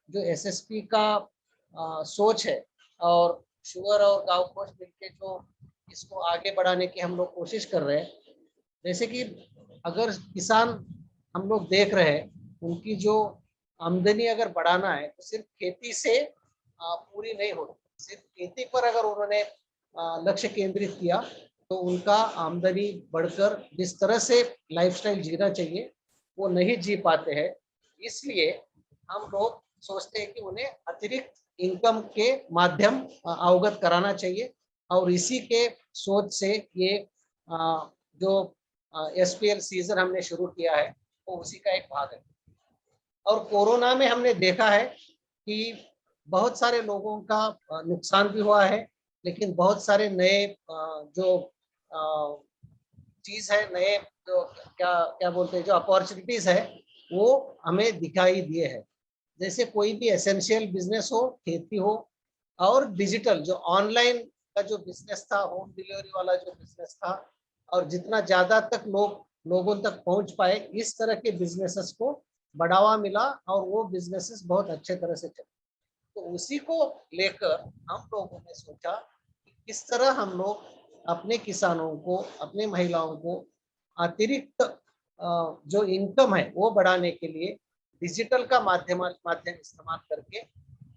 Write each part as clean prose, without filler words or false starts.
जो एसएसपी का सोच है और शुगर और गांव कोष मिलके जो इसको आगे बढ़ाने की हम लोग कोशिश कर रहे हैं। जैसे कि अगर किसान हम लोग देख रहे हैं, उनकी जो आमदनी अगर बढ़ाना है तो सिर्फ खेती से पूरी नहीं होती। सिर्फ खेती पर अगर उन्होंने लक्ष्य केंद्रित किया तो उनका आमदनी बढ़कर जिस तरह से लाइफस्टाइल जीना चाहिए वो नहीं जी पाते हैं। इसलिए हम लोग सोचते हैं कि उन्हें अतिरिक्त इनकम के माध्यम अवगत कराना चाहिए और इसी के सोच से ये जो एसपीएल सीजन हमने शुरू किया है वो उसी का एक भाग है। और कोरोना में हमने देखा है कि बहुत सारे लोगों का नुकसान भी हुआ है, लेकिन बहुत सारे नए जो चीज है, नए जो क्या क्या बोलते हैं जो अपॉर्चुनिटीज है वो हमें दिखाई दिए हैं। जैसे कोई भी एसेंशियल बिजनेस हो, खेती हो और डिजिटल जो ऑनलाइन का जो बिजनेस था, होम डिलीवरी वाला जो बिजनेस था, और जितना ज्यादा तक लोगों तक पहुंच पाए, इस तरह के बिजनेसेस को बढ़ावा मिला और वो बिजनेसेस बहुत अच्छे तरह से चले। तो उसी को लेकर हम लोगों ने सोचा कि किस तरह हम लोग अपने किसानों को, अपने महिलाओं को अतिरिक्त जो इनकम है वो बढ़ाने के लिए डिजिटल का माध्यम इस्तेमाल करके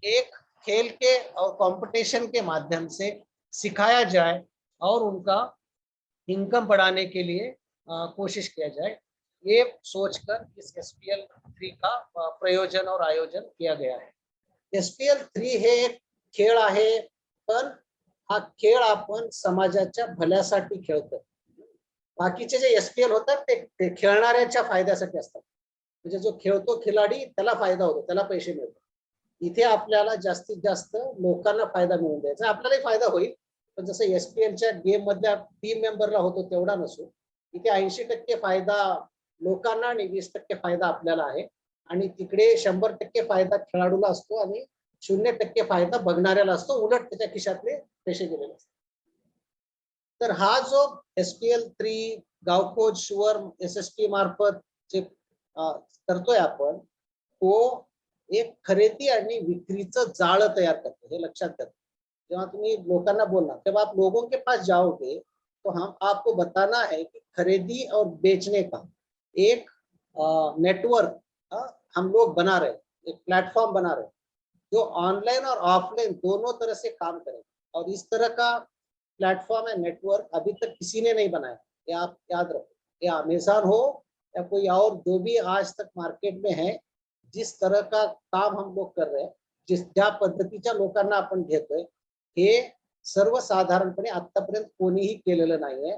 एक खेल के और कंपटीशन के माध्यम से सिखाया जाए और उनका इनकम बढ़ाने के लिए कोशिश किया जाए। ये सोचकर इस एसपीएल 3 का प्रयोजन और आयोजन किया गया है। एसपीएल 3 हे एक खेळ आहे, पण हा खेळ आपण समाजाच्या भल्यासाठी खेळतो। बाकीचे जे एसपीएल होतात ते खेळणाऱ्याच्या फायद्यासाठी असतात। म्हणजे जो खेळतो खिलाडी त्याला फायदा होतो, त्याला पैसे मिळतात। इथे आपल्याला जास्तीत जास्त लोकांना फायदा मिळवून द्यायचा, आपल्यालाही फायदा होईल, पण जसं एसपीएलच्या गेम मधल्या टीम मेंबरला होतो तेवढा नसो। इथे 80% फायदा लोकांना आणि 20% फायदा आपल्याला आहे आणि तिकडे 100% फायदा खेळाडूला असतो आणि 0% फायदा बघणाऱ्याला असतो, उलट त्याच्या खिशातले पैसे गेलेले असतात। तर हा जो एसपीएल 3 गावकोच शुअर एसएसपी मार्फत जे करतोय आपण, तो एक खरेदी आणि विक्रीचं जाळं तयार करतो, हे लक्षात घ्या। जेव्हा तुम्ही लोकांना बोलणार जब आप लोगों के पास जाओगे तो हम आपको बताना है कि खरीदी और बेचने का एक नेटवर्क हम लोग बना रहे हैं, एक प्लेटफॉर्म बना रहे हैं जो ऑनलाइन और ऑफलाइन दोनों तरह से काम करेगा। और इस तरह का प्लेटफॉर्म है, नेटवर्क अभी तक किसी ने नहीं बनाया, ये आप याद रखो। ये अमेज़न हो या कोई और जो भी आज तक मार्केट में है, जिस तरह का काम हम लोग कर रहे हैं, ज्या पद्धतीच्या लोकांना आपण घेतोय, हे सर्वसाधारणपणे आतापर्यंत कोणीही केलेलं नाहीये।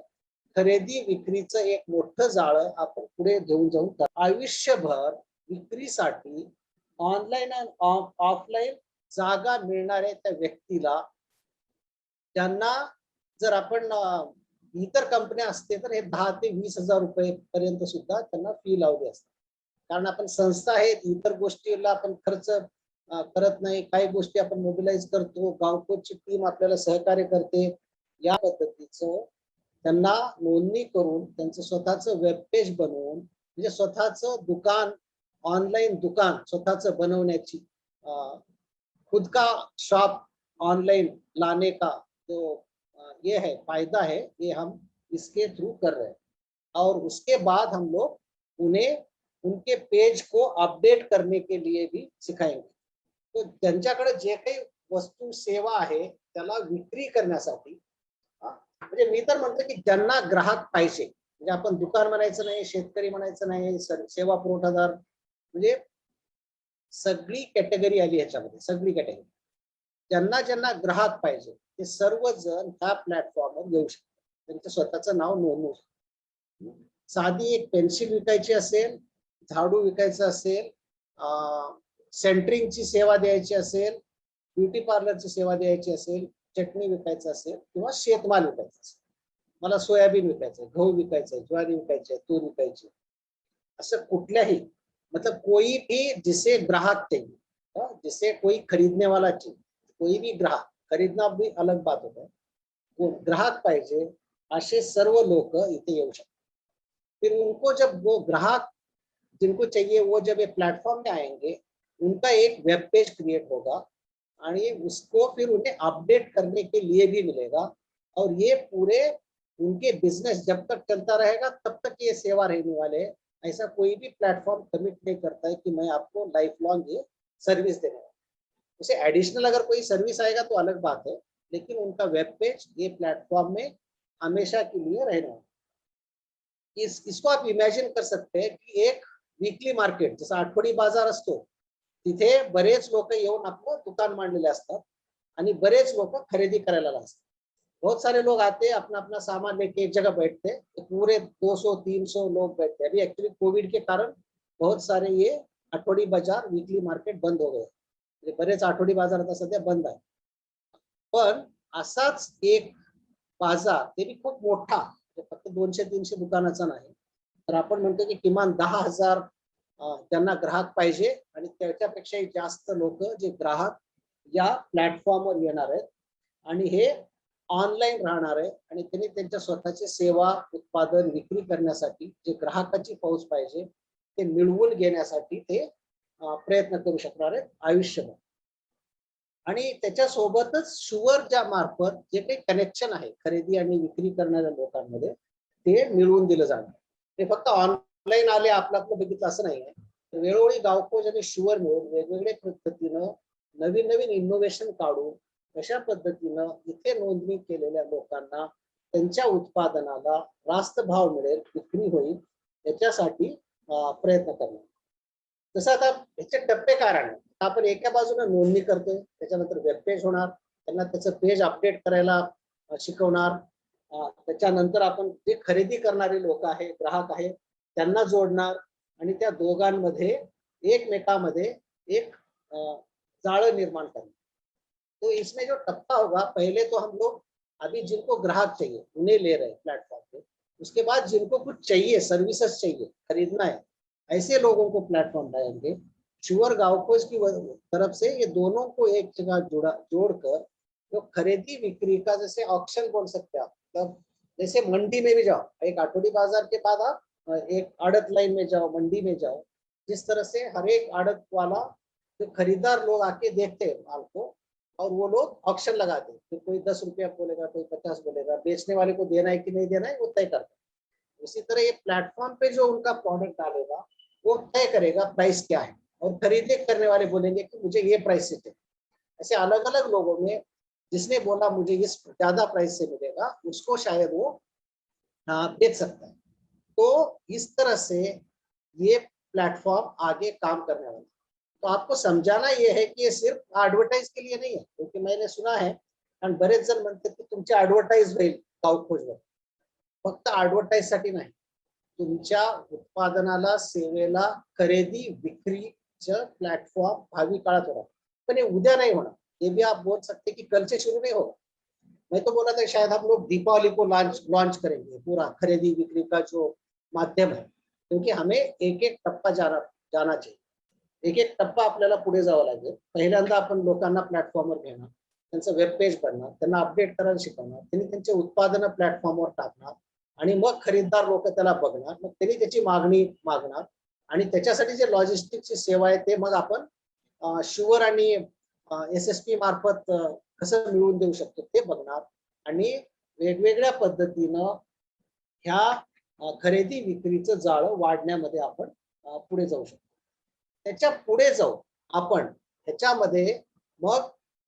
खरेदी विक्रीचं एक मोठं जाळं आपण पुढे घेऊन जाऊ, आयुष्यभर विक्रीसाठी ऑनलाईन आणि ऑफलाईन जागा मिळणाऱ्या त्या व्यक्तीला, त्यांना जर आपण इतर कंपन्या असते तर हे 10 ते 20,000 रुपये पर्यंत सुद्धा त्यांना फी लावली असते। कारण आपण संस्था आहेत, इतर गोष्टीला आपण खर्च करत नाही, काही गोष्टी आपण मोबिलाइज करतो, गावकोची टीम आपल्याला सहकार्य करते। या पद्धतीचं त्यांना नोंदणी करून त्यांचं स्वतःचं वेब पेज बनवून, म्हणजे स्वतःचं दुकान, ऑनलाईन दुकान स्वतःचं बनवण्याची, खुद का शॉप ऑनलाइन लाने का जो ये है फायदा है, ये हम इसके थ्रू कर रहे हैं। और उसके बाद हम लोग उन्हें उनके पेज को अपडेट करने के लिए भी सिखाएंगे। तो ज्यांच्याकडे जे काही वस्तू सेवा आहे त्याला विक्री करण्यासाठी, म्हणजे मी तर म्हणतो की ज्यांना ग्राहक पाहिजे, म्हणजे आपण दुकान म्हणायचं नाही, शेतकरी म्हणायचं नाही, सेवा पुरवठादार, म्हणजे सगळी कॅटेगरी आली ह्याच्यामध्ये, सगळी कॅटेगरी। ज्यांना ज्यांना ग्राहक पाहिजे ते सर्वजण ह्या प्लॅटफॉर्मवर येऊ शकतात, त्यांचं स्वतःचं नाव नोंदवू शकतात। साधी एक पेन्सिल विकायची असेल, झाडू विकायचं असेल, सेंटरिंगची सेवा द्यायची असेल, ब्युटी पार्लरची सेवा द्यायची असेल, चटणी विकायचं असेल किंवा शेतमाल विकायचा असेल, मला सोयाबीन विकायचंय, गहू विकायचंय, ज्वारी विकायची, तूर विकायची, असं कुठल्याही, मतलब कोई भी जिसे ग्राहक चाहिए, जिसे कोई खरीदने वाला चाहिए, कोई भी ग्राहक, खरीदना भी अलग बात होता है, वो ग्राहक पाहिजे असे सर्व लोक इथे येऊ शकतात। फिर उनको जब वो ग्राहक जिनको चाहिए वो जब ये प्लेटफॉर्म में आएंगे उनका एक वेब पेज क्रिएट होगा और उसको फिर उन्हें अपडेट करने के लिए भी मिलेगा। और ये पूरे उनके बिजनेस जब तक चलता रहेगा तब तक ये सेवा रहने वाले हैं। ऐसा कोई भी प्लेटफॉर्म कमिट नहीं करता है कि मैं आपको लाइफ लॉन्ग ये सर्विस देने वाला। उसे एडिशनल अगर कोई सर्विस आएगा तो अलग बात है, लेकिन उनका वेब पेज ये प्लेटफॉर्म में हमेशा के लिए रहना। इसको आप इमॅजिन कर सकते हैं की एक वीकली मार्केट जसा आठवडी बाजार असतो, तिथे बरेच लोक येऊन आपलं दुकान मांडलेले असतात आणि बरेच लोक खरेदी करायला असतात। बहुत सारे लोग आते हैं, अपना अपना सामान लेके एक जगह बैठते हैं, तो पूरे 200-300 लोग बैठते हैं। अभी एक्चुअली कोविड के कारण बहुत सारे ये आठवडी बाजार वीकली मार्केट बंद हो गए, बरेच आठवडी बाजार आता सध्या बंद आहे। पण असाच एक बाजार ते भी खूप मोठा, फक्त 200-300 दुकानाचा नाही, तर आपण म्हणतो की किमान 10,000 त्यांना ग्राहक पाहिजे आणि त्याच्यापेक्षाही जास्त लोक जे ग्राहक या प्लॅटफॉर्मवर येणार आहेत आणि हे ऑनलाईन राहणार आहे आणि त्यांनी त्यांच्या स्वतःची सेवा उत्पादन विक्री करण्यासाठी जे ग्राहकाची फौज पाहिजे ते मिळवून घेण्यासाठी ते प्रयत्न करू शकणार आहेत आयुष्यभर। आणि त्याच्यासोबतच शुअरच्या मार्फत जे काही कनेक्शन आहे खरेदी आणि विक्री करणाऱ्या लोकांमध्ये ते मिळवून दिलं जाणार। ते फक्त ऑनलाईन आले आपलं आपलं बघितलं असं नाही आहे। वेळोवेळी गावकोज आणि शुअर मिळून वेगवेगळ्या पद्धतीनं नवीन नवीन इनोव्हेशन काढून अशा पद्धतीनं इथे नोंदणी केलेल्या लोकांना त्यांच्या उत्पादनाला रास्त भाव मिळेल, विक्री होईल याच्यासाठी प्रयत्न करणार। जसं आता ह्याचे टप्पे काय राहणार, आपण एका बाजूने नोंदणी करतोय, त्याच्यानंतर वेब पेज होणार, त्यांना त्याचं पेज अपडेट करायला शिकवणार, त्याच्यानंतर आपण जे खरेदी करणारे लोक आहे ग्राहक आहे त्यांना जोडणार आणि त्या दोघांमध्ये एकमेकांमध्ये एक जाळं निर्माण करणार। तो इसमें जो टप्पा होगा, पहले तो हम लोग अभी जिनको ग्राहक चाहिए उन्हें ले रहे हैं प्लेटफॉर्म पे, उसके बाद जिनको कुछ चाहिए सर्विसेज चाहिए खरीदना है ऐसे लोगों को प्लेटफॉर्म लाएंगे। शुअर गावकोज की तरफ से ये दोनों को एक जगह जोड़कर जो खरीदी बिक्री का जैसे ऑक्शन बोल सकते हैं आप, मतलब जैसे मंडी में भी जाओ, एक आठवडी बाजार के बाद आप एक आड़त लाइन में जाओ, मंडी में जाओ, जिस तरह से हर एक आड़त वाला जो खरीदार लोग आके देखते हैं माल को और वो लोग ऑक्शन लगाते हैं, तो कोई 10 रुपया बोलेगा, कोई 50 बोलेगा, बेचने वाले को देना है कि नहीं देना है वो तय करता है। उसी तरह ये प्लेटफॉर्म पे जो उनका प्रोडक्ट डालेगा वो तय करेगा प्राइस क्या है और खरीदे करने वाले बोलेंगे कि मुझे ये प्राइस से चाहिए। ऐसे अलग अलग लोगों में जिसने बोला मुझे इस ज्यादा प्राइस से मिलेगा उसको शायद वो बेच सकता है। तो इस तरह से ये प्लेटफॉर्म आगे काम करने वाला है। तो आपको समझाना ये है कि ये सिर्फ ॲडव्हर्टाइज के लिए नहीं है, क्योंकि मैंने सुना है आणि बरेच जण म्हणतात की तुमची ॲडव्हर्टाइज होईल गावखोजवर, फक्त ॲडव्हर्टाइज साठी नाही, तुमच्या उत्पादनाला सेवेला खरेदी विक्रीचं प्लेटफॉर्म भावी काळात होणार, पण हे उद्या नहीं होना। ये भी आप बोल सकते कि कल से शुरू नहीं होगा। मैं तो बोला था शायद हम लोग दीपावली को लॉन्च करेंगे पूरा खरीदी बिक्री का जो माध्यम है, क्योंकि हमें एक एक टप्पा जाना चाहिए, एक एक टप्पा आपल्याला पुढे जावं लागेल। पहिल्यांदा आपण लोकांना प्लॅटफॉर्मवर घेणार, त्यांचं वेब पेज बनणार, त्यांना अपडेट करायला शिकवणार, त्यांनी त्यांचे उत्पादन प्लॅटफॉर्मवर टाकणार आणि मग खरीददार लोक त्याला बघणार, मग त्यांनी त्याची मागणी मागणार आणि त्याच्यासाठी जे लॉजिस्टिक्सची सेवा आहे ते मग आपण शुअर आणि SSP मार्फत कसं मिळवून देऊ शकतो ते बघणार आणि वेगवेगळ्या पद्धतीनं ह्या खरेदी विक्रीचं जाळं वाढण्यामध्ये आपण पुढे जाऊ शकतो। त्याच्या पुढे जाऊ आपण ह्याच्यामध्ये मग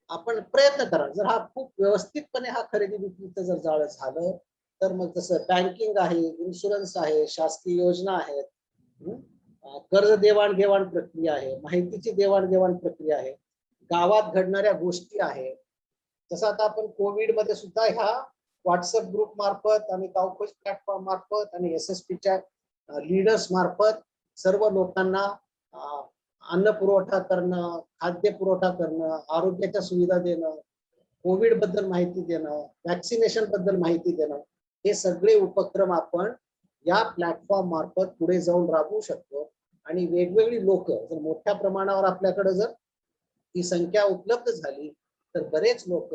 आपण प्रयत्न करा, जर हा खूप व्यवस्थितपणे हा खरेदी विक्रीचं जर जाळं झालं तर मग जसं बँकिंग आहे, इन्शुरन्स आहे, शासकीय योजना आहेत, कर्ज देवाणघेवाण प्रक्रिया आहे, माहितीची देवाणघेवाण प्रक्रिया आहे, गावात घडणाऱ्या गोष्टी आहे, जसं आता आपण कोविड मध्ये सुद्धा ह्या व्हॉट्सअप ग्रुप मार्फत आणि गावखोज प्लॅटफॉर्म मार्फत आणि SSPच्या लीडर्स मार्फत सर्व लोकांना अन्न पुरवठा करणं, खाद्य पुरवठा करणं, आरोग्याच्या सुविधा देणं, कोविड बद्दल माहिती देणं, वॅक्सिनेशन बद्दल माहिती देणं, हे सगळे उपक्रम आपण या प्लॅटफॉर्म मार्फत पुढे जाऊन राबवू शकतो। आणि वेगवेगळी लोक जर मोठ्या प्रमाणावर आपल्याकडे जर ही संख्या उपलब्ध झाली तर बरेच लोक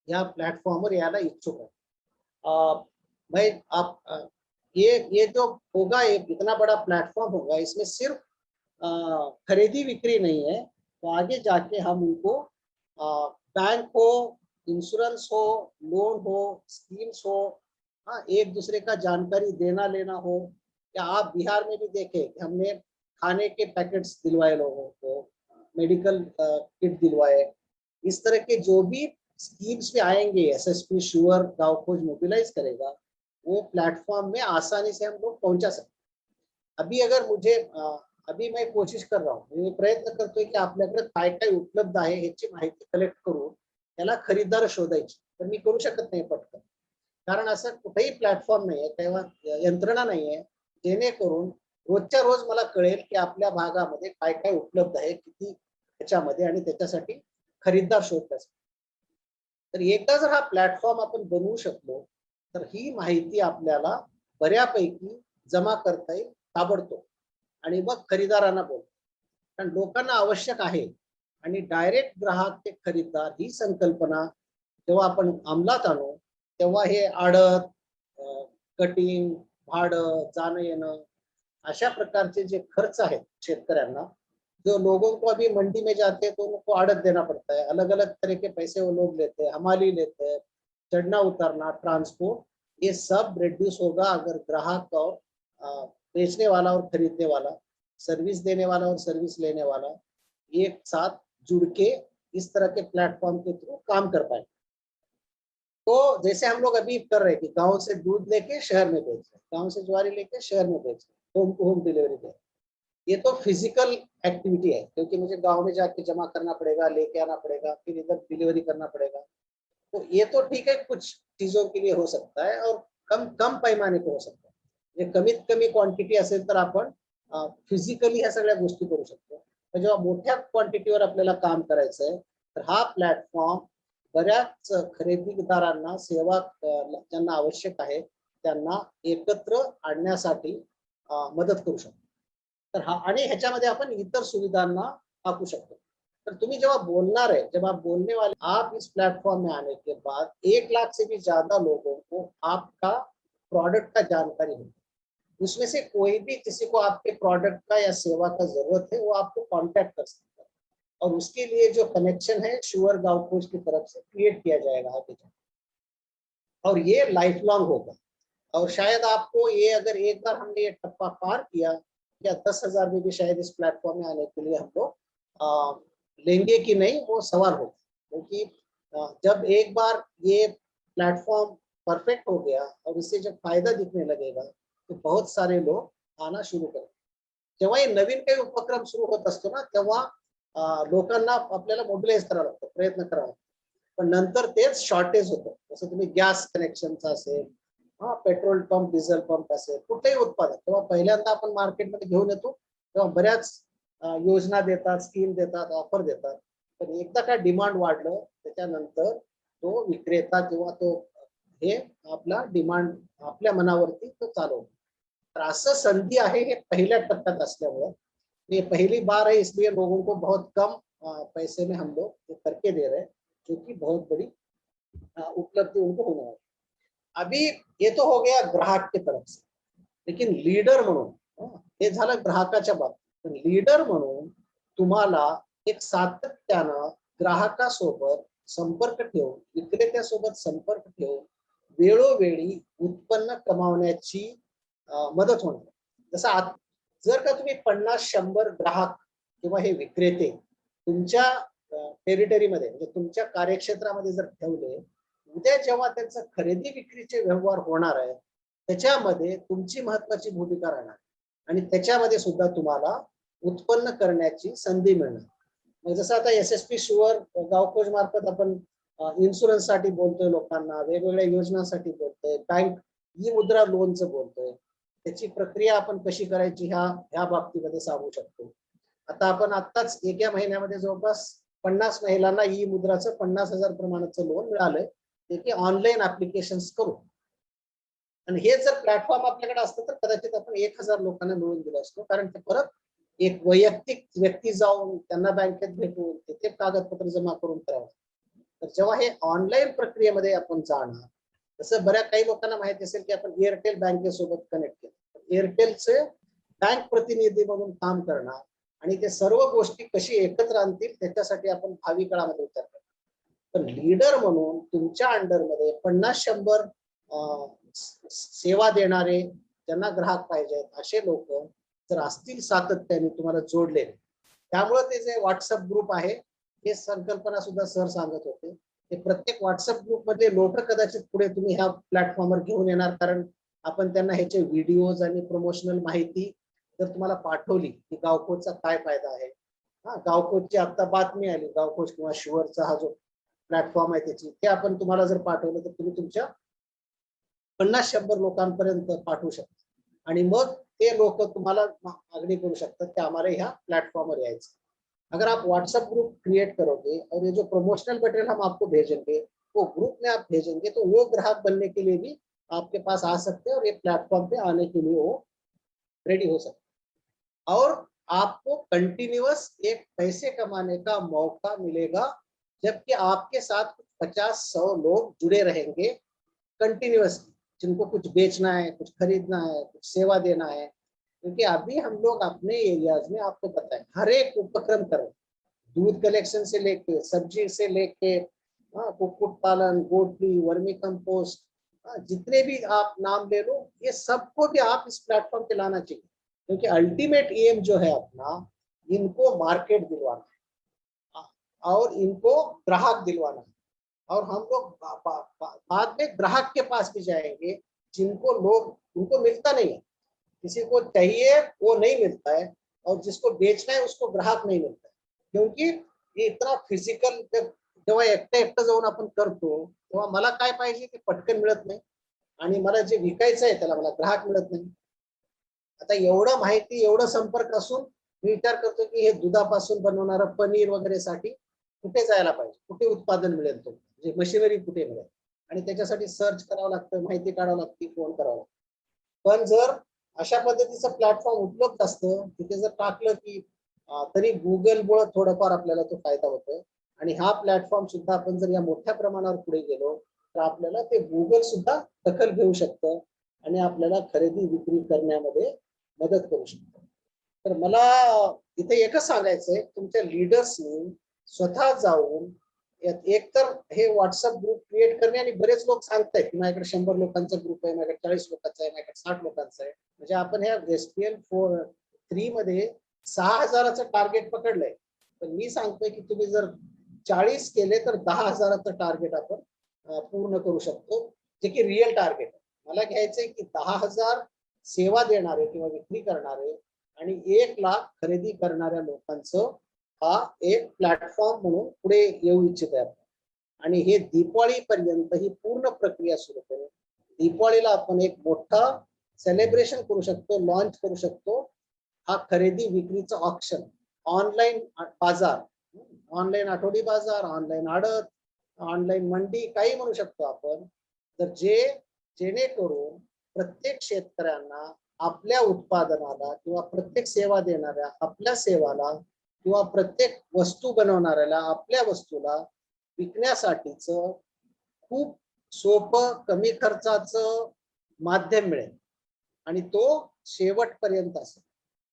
या प्लेटफॉर्मवर यायला इच्छुक हैं। भाई आप ये जो होगा, एक इतना बड़ा प्लेटफॉर्म होगा, इसमें सिर्फ खरीदी बिक्री नहीं है, तो आगे जाके हम उनको बैंक हो, इंश्योरेंस हो, लोन हो, स्कीम्स हो, हाँ, एक दूसरे का जानकारी देना लेना हो। या आप बिहार में भी देखें कि हमने खाने के पैकेट्स दिलवाए लोगों को, मेडिकल किट दिलवाए। इस तरह के जो भी स्कीम्स में आएंगे, एसएसपी श्योर गांव खोज मोबिलाइज करेगा, वो प्लेटफॉर्म में आसानी से हम लोग पहुंचा सकते। अभी अगर मुझे अभी मैं कोशिश कर रहा हूँ, मी प्रयत्न करतोय की आपल्याकडे काय काय उपलब्ध आहे याची माहिती कलेक्ट करून त्याला खरीदार शोधायची, तर मी करू शकत नाही पटकन, कारण असं कुठेही प्लॅटफॉर्म नाहीये किंवा यंत्रणा नाहीये जेणेकरून रोजच्या रोज मला कळेल की आपल्या भागामध्ये काय काय उपलब्ध आहे, किती त्याच्यामध्ये, आणि त्याच्यासाठी खरीदार शोधण्यासाठी. तर एकदा जर हा प्लॅटफॉर्म आपण बनवू शकलो, तर ही माहिती आपल्याला बऱ्यापैकी जमा करता येईल ताबडतोब, आणि मग खरीदारांना बोल, कारण लोकांना आवश्यक आहे. आणि डायरेक्ट ग्राहक ते खरीदार ही संकल्पना जेव्हा आपण अंमलात आणू, तेव्हा हे आडत, कटिंग, भाडं, जाणं येणं, अशा प्रकारचे जे खर्च आहेत शेतकऱ्यांना, जो लोगों को अभी मंडी में जाते हैं तो उनको आड़त देना पड़ता है, अलग अलग तरह के पैसे वो लोग लेते हैं, हमाली लेते हैं, चढ़ना उतरना, ट्रांसपोर्ट, ये सब रिड्यूस होगा अगर ग्राहक और बेचने वाला और खरीदने वाला, सर्विस देने वाला और सर्विस लेने वाला एक साथ जुड़ के इस तरह के प्लेटफॉर्म के थ्रू काम कर पाए। तो जैसे हम लोग अभी कर रहे हैं कि गांव से दूध लेके शहर में बेच रहे हैं, गांव से ज्वारी लेके शहर में बेच रहे हैं, होम टू होम डिलीवरी दे, ये तो फिजिकल एक्टिविटी है, क्योंकि मुझे गांव में जाके जमा करना पड़ेगा, लेके आना पड़ेगा, फिर इधर डिलीवरी करना पड़ेगा। तो ये तो ठीक है, कुछ चीजों के लिए हो सकता है और कम कम पैमाने पे हो सकता है। जे कमीत कमी क्वांटिटी असेल तर आपण फिजिकली ह्या सगळ्या गोष्टी करू शकतो। पण जेव्हा मोठ्या क्वांटिटीवर आपल्याला काम करायचं आहे, तर हा प्लॅटफॉर्म बऱ्याच खरेदीदारांना सेवा ज्यांना आवश्यक आहे त्यांना एकत्र आणण्यासाठी मदत करू शकतो। तर हा, आणि ह्याच्यामध्ये आपण इतर सुविधांना टाकू शकतो। तर तुम्ही जेव्हा बोलणार है, जब आप बोलने वाले, आप इस प्लेटफॉर्म में आने के बाद 1 लाख से भी ज्यादा लोगों को आपका प्रोडक्ट का जानकारी होगी। उसमें से कोई भी किसी को आपके प्रोडक्ट का या सेवा का जरूरत है, वो आपको कांटेक्ट कर सकता है, और उसके लिए जो कनेक्शन है श्योर गांव खोज की तरफ से क्रिएट किया जाएगा आगे जाके, और ये लाइफ लॉन्ग होगा। और शायद आपको ये, अगर एक बार हमने ये टप्पा पार किया, या 10,000 में भी शायद इस प्लेटफॉर्म में आने के लिए हम लोग लेंगे कि नहीं, वो सवाल होगा। क्योंकि जब एक बार ये प्लेटफॉर्म परफेक्ट हो गया और इससे जब फायदा दिखने लगेगा, तो बहुत सारे लोग आना शुरू करेंगे। जेव्हा हे नवीन काही उपक्रम सुरू होत असतो ना, तेव्हा लोकांना आपल्याला मोबिलाइज करावं लागतं, प्रयत्न करावा लागतो, पण नंतर तेच शॉर्टेज होतं। जसं तुम्ही गॅस कनेक्शनचा असेल, पेट्रोल पंप, डिझेल पंप असेल, कुठलेही उत्पादन तेव्हा पहिल्यांदा आपण मार्केटमध्ये घेऊन येतो, तेव्हा बऱ्याच योजना देतात, स्कीम देतात, ऑफर देतात, पण एकदा काय डिमांड वाढलं त्याच्यानंतर तो विक्रेता किंवा तो हे आपला डिमांड आपल्या मनावरती तो चालवतो। तर असं संधी आहे हे पहिल्या टप्प्यात असल्यामुळे, ये पहली बार है, इसलिए लोगों को बहुत कम पैसे में हम लोग ये करके दे रहे हैं, जो कि बहुत बड़ी उपलब्धि उनको होने वाली। अभी ये तो हो गया ग्राहक की तरफ से, लेकिन लीडर म्हणून, हे झालं ग्राहकाच्या बाबतीत, पण लीडर म्हणून तुम्हाला एक सातत्यानं ग्राहकासोबत संपर्क ठेवून, विक्रेत्यासोबत संपर्क ठेवून वेळोवेळी उत्पन्न कमावण्याची मदत होणार। जसं जर का तुम्ही 50-100 ग्राहक किंवा हे विक्रेते तुमच्या टेरिटरीमध्ये, म्हणजे तुमच्या कार्यक्षेत्रामध्ये जर ठेवले, उद्या जेव्हा त्यांचा खरेदी विक्रीचे व्यवहार होणार आहे, त्याच्यामध्ये तुमची महत्वाची भूमिका राहणार, आणि त्याच्यामध्ये सुद्धा तुम्हाला उत्पन्न करण्याची संधी मिळणार। मग जसं आता एसएसपी शुअर गावखोज मार्फत आपण इन्शुरन्स साठी बोलतोय, लोकांना वेगवेगळ्या योजनांसाठी बोलतोय, बँक ई मुद्रा लोनचं बोलतोय, त्याची प्रक्रिया आपण कशी करायची ह्या बाबतीमध्ये सांगू शकतो। आता आपण आत्ताच एका महिन्यामध्ये जवळपास 50 महिलांना ई मुद्राचं 50,000 प्रमाणाचं लोन मिळालंय, ते की ऑनलाईन ऍप्लिकेशन्स करून। आणि हे जर प्लॅटफॉर्म आपल्याकडे असतं तर कदाचित आपण 1,000 लोकांना मिळवून दिलं असतो, कारण ते परत एक वैयक्तिक व्यक्ती जाऊन त्यांना बँकेत भेटून तिथे कागदपत्र जमा करून करावं। तर जेव्हा हे ऑनलाईन प्रक्रियेमध्ये आपण जाणार, तसं बऱ्याच काही लोकांना माहिती असेल की आपण एअरटेल बँकेसोबत कनेक्ट केलं, एअरटेलचे बँक प्रतिनिधी म्हणून काम करणार, आणि ते सर्व गोष्टी कशी एकत्र आणतील त्याच्यासाठी आपण भावी काळामध्ये विचार करतो. पण लीडर म्हणून तुमच्या अंडरमध्ये 50-100 सेवा देणारे, ज्यांना ग्राहक पाहिजेत असे लोक जर असतील सातत्याने तुम्हाला जोडले, त्यामुळे ते जे व्हॉट्सअप ग्रुप आहे हे संकल्पना सुद्धा सर सांगत होते, ते प्रत्येक व्हॉट्सअप ग्रुप मध्ये लोक कदाचित पुढे तुम्ही ह्या प्लॅटफॉर्मवर घेऊन येणार, कारण आपण त्यांना ह्याचे व्हिडिओज आणि प्रमोशनल माहिती जर तुम्हाला पाठवली की गावकोचचा काय फायदा आहे. हा, गावकोचची आता बातमी आली, गावकोच किंवा शुअरचा हा जो प्लॅटफॉर्म आहे त्याची, ते आपण तुम्हाला जर पाठवलं तर तुम्ही तुमच्या 50-100 लोकांपर्यंत पाठवू शकता आणि मग ते लोक तुम्हाला मागणी करू शकतात की आम्हाला ह्या प्लेटफॉर्म पर यायचं. अगर आप व्हाट्सएप ग्रुप क्रिएट करोगे और ये जो प्रमोशनल मटेरियल हम आपको भेजेंगे वो ग्रुप में आप भेजेंगे, तो वो ग्राहक बनने के लिए भी आपके पास आ सकते हैं और एक प्लेटफॉर्म पे आने के लिए वो रेडी हो सकते हैं। और आपको कंटिन्यूअस एक पैसे कमाने का मौका मिलेगा, जबकि आपके साथ 50-100 लोग जुड़े रहेंगे कंटिन्यूअसली, जिनको कुछ बेचना है, कुछ खरीदना है, कुछ सेवा देना है। क्योंकि अभी हम लोग अपने एरियाज में, आपको पता है, हर एक उपक्रम कर रहे हैं, दूध कलेक्शन से लेके, सब्जी से लेके, कुक्कुट पालन, पोल्ट्री, वर्मी कंपोस्ट, जितने भी आप नाम ले लो, ये सबको भी आप इस प्लेटफॉर्म पे लाना चाहिए, क्योंकि अल्टीमेट एम जो है अपना, इनको मार्केट दिलवाना है और इनको ग्राहक दिलवाना है। और हम लोग बाद में ग्राहक के पास भी जाएंगे, जिनको लोग, उनको मिलता नहीं है, किसी को चाहिए वो नहीं मिलता है, और जिसको बेचना है उसको ग्राहक नहीं मिलता है, क्योंकि ये इतना फिजिकल, जेव्हा एकटं एकटं जाऊन आपण करतो तेव्हा मला काय पाहिजे ते पटकन मिळत नाही, आणि मला जे विकायचं आहे त्याला मला ग्राहक मिळत नाही. आता एवढं माहिती, एवढं संपर्क असून मी विचार करतो की हे दुधापासून बनवणारं पनीर वगैरे साठी कुठे जायला पाहिजे, कुठे उत्पादन मिळेल, तो म्हणजे मशिनरी कुठे मिळेल, आणि त्याच्यासाठी सर्च करावं लागतं, माहिती काढावं लागते, फोन करावं लागतं. पण जर अशा पद्धतीचं प्लॅटफॉर्म उपलब्ध असतं, तिथे जर टाकलं की तरी गुगलमुळे थोडंफार आपल्याला तो फायदा होतोय, आणि हा प्लॅटफॉर्म सुद्धा आपण जर या मोठ्या प्रमाणावर पुढे गेलो तर आपल्याला ते गुगल सुद्धा दखल घेऊ शकतं आणि आपल्याला खरेदी विक्री करण्यामध्ये मदत करू शकतं. तर मला इथे एकच सांगायचंय, तुमच्या लीडर्सनी स्वतः जाऊन एक तर हे व्हॉट्सअप ग्रुप क्रिएट करणे, आणि बरेच लोक सांगतायत की माझ्याकडे 100 लोकांचा ग्रुप आहे, माझ्याकडे 40 लोकांचा आहे, माझ्याकडे 60 लोकांचा आहे. म्हणजे आपण ह्या SPL3 मध्ये 6,000चं टार्गेट पकडलंय, पण मी सांगतोय की तुम्ही जर 40 केले तर 10,000चं टार्गेट आपण पूर्ण करू शकतो, जे की रिअल टार्गेट आहे. मला घ्यायचंय की 10,000 सेवा देणारे किंवा विक्री करणारे आणि 1 लाख खरेदी करणाऱ्या लोकांचं हा एक प्लॅटफॉर्म म्हणून पुढे येऊ इच्छित आहे. आणि हे दिवाळीपर्यंत ही पूर्ण प्रक्रिया सुरू करू. दिवाळीला आपण एक मोठा सेलिब्रेशन करू शकतो, लॉन्च करू शकतो. हा खरेदी विक्रीचा ऑप्शन, ऑनलाईन बाजार, ऑनलाईन आठवडी बाजार, ऑनलाईन आडत, ऑनलाईन मंडी, काही म्हणू शकतो आपण. तर जेणेकरून प्रत्येक शेतकऱ्यांना आपल्या उत्पादनाला किंवा प्रत्येक सेवा देणाऱ्या आपल्या सेवाला किंवा प्रत्येक वस्तू बनवणाऱ्याला आपल्या वस्तूला विकण्यासाठीच खूप सोपं, कमी खर्चाचं माध्यम मिळेल, आणि तो शेवटपर्यंत असेल.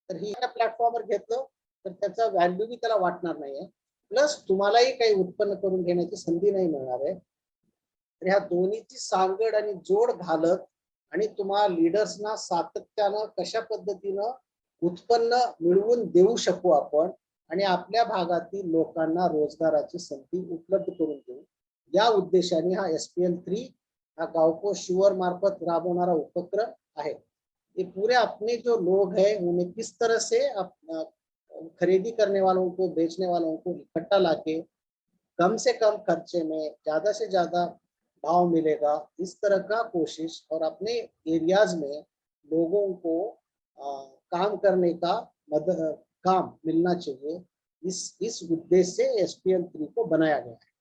तर ही प्लॅटफॉर्मवर घेतलं तर त्याचा व्हॅल्यू बी त्याला वाटणार नाहीये, प्लस तुम्हालाही काही उत्पन्न करून घेण्याची संधी नाही मिळणार आहे. तर ह्या दोन्हीची सांगड आणि जोड घालत आणि तुम्हा लीडर्सना सातत्यानं कशा पद्धतीनं उत्पन्न मिळवून देऊ शकू आपण, आणि आपल्या भागातील लोकांना रोजगाराची संधी उपलब्ध करून देऊ, या उद्देशाने हा SPL3 हा गावको शुअर मार्फत राबवणारा उपक्रम आहे. ये पूरे अपने जो लोग हैं उन्हें किस तरह से खरीदी करने वालों को, बेचने वालों को इकट्ठा लाके कम से कम खर्चे में ज्यादा से ज्यादा भाव मिलेगा, इस तरह का कोशिश, और अपने एरियाज में लोगों को काम करने का काम मिलना चाहिए, इस उद्देश्य से SPL3 को बनाया गया है।